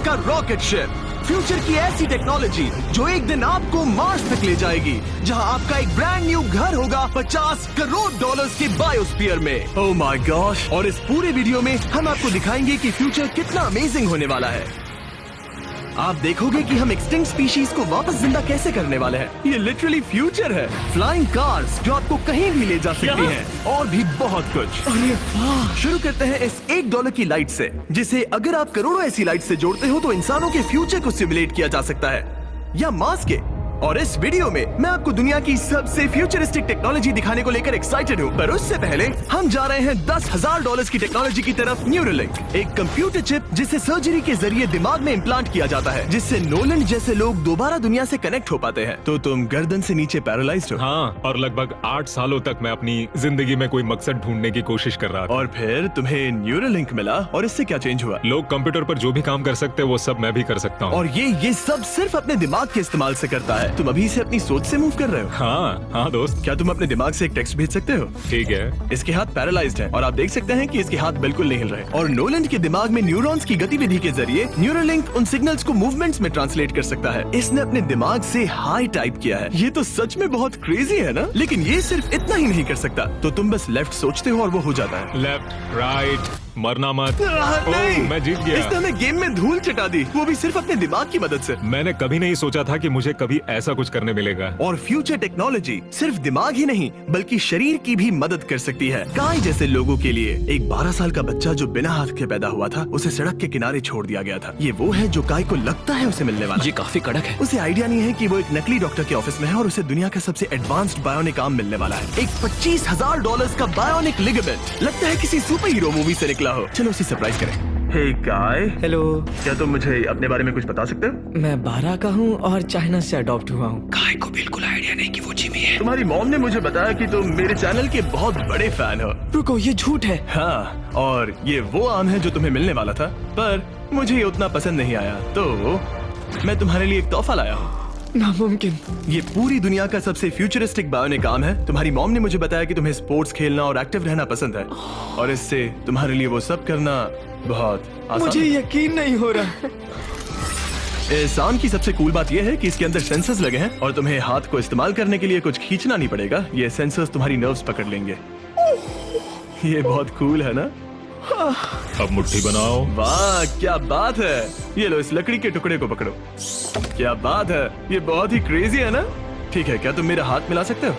का rocket ship, future की ऐसी टेक्नोलॉजी जो एक दिन आपको मार्स तक ले जाएगी, जहां आपका एक ब्रांड न्यू घर होगा 50 करोड़ डॉलर्स के बायोस्फीयर में। Oh my gosh! और इस पूरे वीडियो में हम आपको दिखाएंगे कि फ्यूचर कितना अमेजिंग होने वाला है। आप देखोगे कि हम एक्सटिंक्ट स्पीशीज को वापस जिंदा कैसे करने वाले हैं। ये लिटरली फ्यूचर है। फ्लाइंग कार्स जो आपको कहीं भी ले जा सकती हैं, और भी बहुत कुछ। अरे वाह! शुरू करते हैं इस $1 की लाइट से, जिसे अगर आप करोड़ों ऐसी लाइट से जोड़ते हो तो इंसानों के फ्यूचर को सिमुलेट किया जा सकता है, या मार्स के। और इस वीडियो में मैं आपको दुनिया की सबसे फ्यूचरिस्टिक टेक्नोलॉजी दिखाने को लेकर एक्साइटेड हूँ। पर उससे पहले हम जा रहे हैं $10,000 की टेक्नोलॉजी की तरफ। न्यूरोलिंक, एक कंप्यूटर चिप जिसे सर्जरी के जरिए दिमाग में इम्प्लांट किया जाता है, जिससे नोलन जैसे लोग दोबारा दुनिया से कनेक्ट हो पाते हैं। तो तुम गर्दन से नीचे पैरालाइज्ड हो। हाँ, और लगभग 8 सालों तक मैं अपनी जिंदगी में कोई मकसद ढूंढने की कोशिश कर रहा था। और फिर तुम्हें न्यूरोलिंक मिला, और इससे क्या चेंज हुआ? लोग कंप्यूटर पर जो भी काम कर सकते हैं वो सब मैं भी कर सकता हूँ। और ये सब सिर्फ अपने दिमाग के इस्तेमाल से करता है। तुम अभी से अपनी सोच से मूव कर रहे हो। हाँ दोस्त। क्या तुम अपने दिमाग से एक टेक्स्ट भेज सकते हो? ठीक है। इसके हाथ पैरालाइज्ड हैं, और आप देख सकते हैं कि इसके हाथ बिल्कुल नहीं हिल रहे। और नोलन के दिमाग में न्यूरॉन्स की गतिविधि के जरिए न्यूरोलिंक उन सिग्नल्स को मूवमेंट्स में ट्रांसलेट कर सकता है। इसने अपने दिमाग से हाई टाइप किया है। ये तो सच में बहुत क्रेजी है ना? लेकिन ये सिर्फ इतना ही नहीं कर सकता। तो तुम बस लेफ्ट सोचते हो और वो हो जाता है। लेफ्ट, राइट, मरना मत। नहीं, मैं जीत गया। इसने हमें गेम में धूल चटा दी, वो भी सिर्फ अपने दिमाग की मदद से। मैंने कभी नहीं सोचा था कि मुझे कभी ऐसा कुछ करने मिलेगा। और फ्यूचर टेक्नोलॉजी सिर्फ दिमाग ही नहीं बल्कि शरीर की भी मदद कर सकती है। काय जैसे लोगों के लिए एक 12 साल का बच्चा जो बिना हाथ के पैदा हुआ था, उसे सड़क के किनारे छोड़ दिया गया था। ये वो है जो काय को लगता है उसे मिलने वाला। ये काफी कड़क है। उसे आइडिया नहीं है कि वो एक नकली डॉक्टर के ऑफिस में है और उसे दुनिया का सबसे एडवांस्ड बायोनिक आर्म मिलने वाला है। एक $25,000 का बायोनिक लिगामेंट। लगता है किसी सुपर हीरो मूवी से निकला हो। चलो उसे सरप्राइज करें। हे काय, हेलो। क्या तुम मुझे अपने बारे में कुछ बता सकते हो? मैं 12 का हूँ और चाइना से अडॉप्ट हुआ हूँ। काय को बिल्कुल आइडिया नहीं कि वो जिमी है। तुम्हारी मॉम ने मुझे बताया कि तुम मेरे चैनल के बहुत बड़े फैन हो। रुको, ये झूठ है। हाँ, और ये वो आम है जो तुम्हें मिलने वाला था, पर मुझे ये उतना पसंद नहीं आया, तो मैं तुम्हारे लिए एक तोहफा लाया हूँ। नामुमकिन। ये पूरी दुनिया का सबसे फ्यूचरिस्टिक बायोनिक आर्म है। तुम्हारी मॉम ने मुझे बताया कि तुम्हें स्पोर्ट्स खेलना और एक्टिव रहना पसंद है, और इससे तुम्हारे लिए वो सब करना बहुत आसान मुझे है। यकीन नहीं हो रहा। इस आर्म की सबसे कूल बात यह है कि इसके अंदर सेंसर्स लगे हैं, और तुम्हें हाथ को इस्तेमाल करने के लिए कुछ खींचना नहीं पड़ेगा। ये सेंसर्स तुम्हारी नर्व्स पकड़ लेंगे। ये बहुत कूल है ना? अब मुट्ठी बनाओ। वाह, क्या बात है। ये लो, इस लकड़ी के टुकड़े को पकड़ो। क्या बात है, ये बहुत ही क्रेजी है ना? ठीक है, क्या तुम मेरा हाथ मिला सकते हो?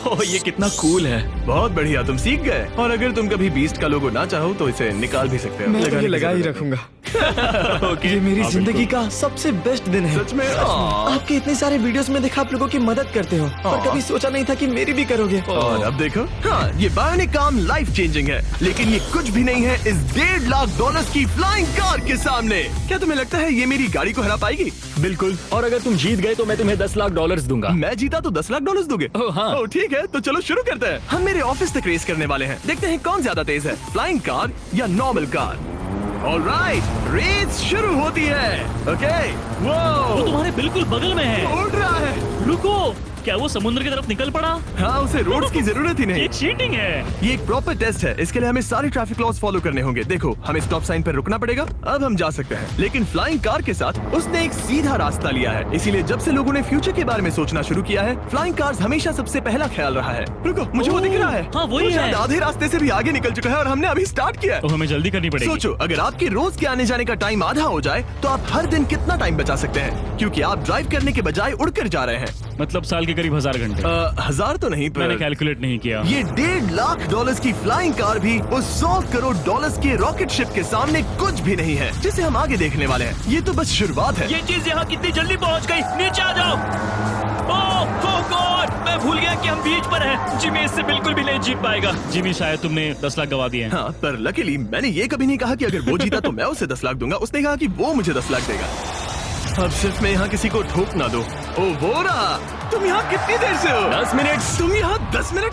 ओह, ये कितना कूल है। बहुत बढ़िया, तुम सीख गए। और अगर तुम कभी बीस्ट का लोगो ना चाहो तो इसे निकाल भी सकते हो। मैं तो लगाने ये की लगा ही जरूरत रखूंगा। नहीं। ये मेरी हाँ, जिंदगी बिल्कुल। का सबसे बेस्ट दिन है। सच में? आपके इतने सारे वीडियोस में देखा आप लोगों की मदद करते हो, पर कभी सोचा नहीं था कि मेरी भी करोगे। और अब देखो, हाँ, ये बायोनिक आर्म लाइफ चेंजिंग है, लेकिन ये कुछ भी नहीं है इस $1.5 की फ्लाइंग कार के सामने। क्या तुम्हें लगता है ये मेरी गाड़ी को हरा पाएगी? बिल्कुल। और अगर तुम जीत गए तो मैं तुम्हें $10 लाख दूंगा। मैं जीता तो $10 लाख दोगे? ओह, हाँ। ओह, ठीक है, तो चलो शुरू करते हैं। हम मेरे ऑफिस तक रेस करने वाले हैं। देखते हैं कौन ज्यादा तेज है, फ्लाइंग कार या नॉर्मल कार। ऑलराइट, रेस शुरू होती है। ओके, वो वो तुम्हारे बिल्कुल बगल में है। उड़ रहा है। रुको, क्या वो समुद्र की तरफ निकल पड़ा? हाँ, उसे रोड्स की जरूरत ही नहीं। ये चीटिंग है। ये एक प्रॉपर टेस्ट है। इसके लिए हमें सारे ट्रैफिक लॉज फॉलो करने होंगे। देखो, हमें स्टॉप साइन पर रुकना पड़ेगा। अब हम जा सकते हैं, लेकिन फ्लाइंग कार के साथ उसने एक सीधा रास्ता लिया है। इसीलिए जब से लोगों ने फ्यूचर के बारे में सोचना शुरू किया है, फ्लाइंग कार्स हमेशा सबसे पहला ख्याल रहा है। रुको, मुझे वो दिख रहा है। हाँ, वही वो है। शायद आधे रास्ते से भी आगे निकल चुका है और हमने अभी स्टार्ट किया है। तो हमें जल्दी करनी पड़ेगी। सोचो, अगर आपके रोज के आने जाने का टाइम आधा हो जाए तो आप हर दिन कितना टाइम बचा सकते हैं, क्योंकि आप ड्राइव करने के बजाय उड़कर जा रहे हैं। मतलब साल के करीब 1000 घंटे। 1000 तो नहीं, मैंने पर कैलकुलेट नहीं किया। ये $1.5 लाख की फ्लाइंग कार भी उस $100 करोड़ के रॉकेट शिप के सामने कुछ भी नहीं है, जिसे हम आगे देखने वाले हैं। ये तो बस शुरुआत है। ये चीज यहाँ कितनी जल्दी पहुँच गई। नीचे आ जाओ। ओह गॉड, मैं भूल गया कि हम बीच पर हैं। जिमी इससे बिल्कुल भी नहीं जीत पाएगा। जिमी, शायद तुमने 10 लाख गवा दिए हैं। हाँ, पर लकीली मैंने ये कभी नहीं कहा कि अगर वो जीता तो मैं उसे 10 लाख दूंगा। उसने कहा कि वो मुझे 10 लाख देगा। अब सिर्फ मैं यहाँ किसी को ठोक ना दो। ओ, वो रहा। तुम यहाँ कितनी देर से हो? 10 मिनट। तुम यहाँ 10 मिनट